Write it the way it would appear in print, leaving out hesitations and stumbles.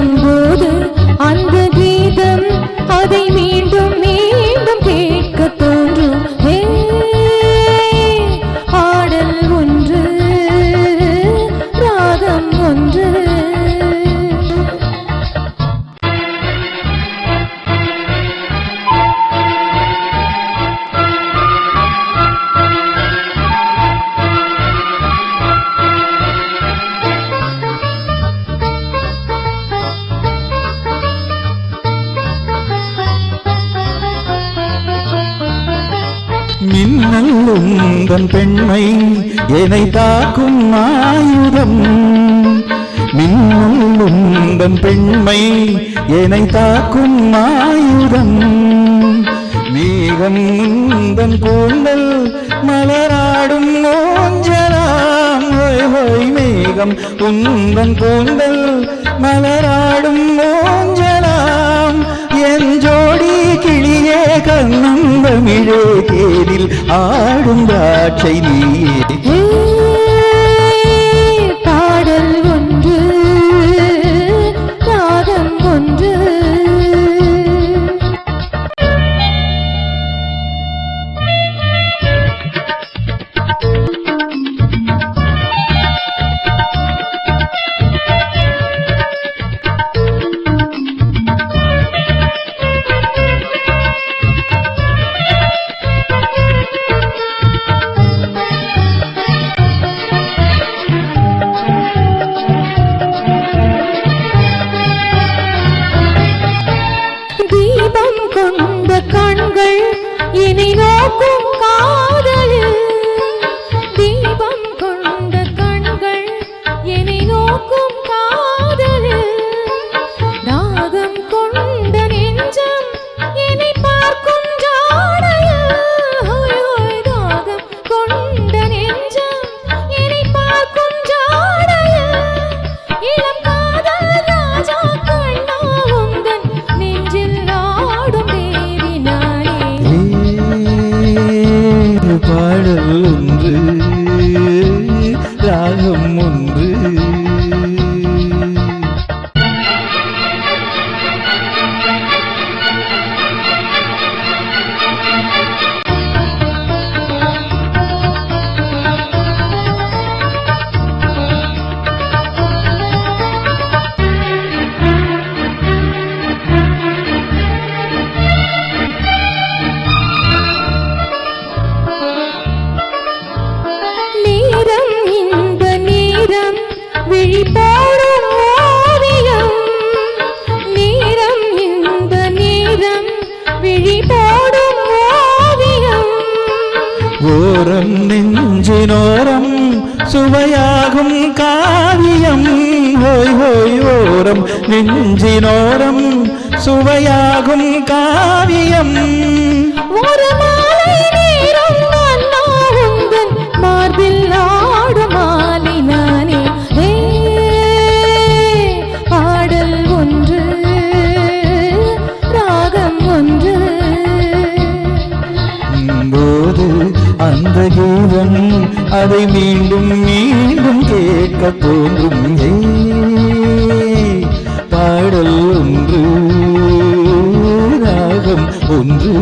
கேட்கும் போது அந்த கீதம் அதை மீண்டும் மீண்டும் கேட்க தோன்றும். பாடல் ஒன்று ராகம் ஒன்று. மின்னல் உந்தன் பெண்மை என்னை தாக்கும் ஆயுதம். மின்னல் உந்தன் பெண்மை என்னை தாக்கும் ஆயுதம். மேகம் உந்தன் கூந்தல் மலராடும் ஊஞ்சலாம். மேகம் உந்தன் கூந்தல் மலராடும் ஊஞ்சலாம். என் ஜோடி கிளியே கண்ணந்தமிழே தேரில் ஆடும் திராட்சை நீயே. பாடல் ஒன்று ராகம் ஒன்று. தீபம் கொண்ட கண்கள் இனி நோக்கும் காதலில். தீபம் கொண்ட கண்கள் இனி நோக்கும் காதலில். தாகம் கொண்ட நெஞ்சம் இனி பார்க்கும் ஜாடையில். தாகம் கொண்ட நெஞ்சம் இனி பார்க்கும் ஜாடையில். இளம் காதல் ராஜா கண்ணா உந்தன் நெஞ்சில் ஆடும் தேவி நானே. பாடல் ஒன்று ராகம் ஒன்று. நேரம் இந்த நேரம் விழி போடும் ஓவியம். நேரம் இந்த நேரம் விழி போடும் ஓவியம். ஓரம் நெஞ்சினோரம் சுவையாகும் காவியம். ஹோய் ஹோய் ஓரம் நெஞ்சினோரம் சுவையாகும் காவியம். ஒரு மாலை நேரம் அண்ணா உந்தன் மார்பில் ஆடும் மாலை நானே. பாடல் ஒன்று ராகம் ஒன்று. போது அந்த கீதம் அதை மீண்டும் மீண்டும் கேட்க தோன்றும். பாடல் ஒன்று ராகம் ஒன்று.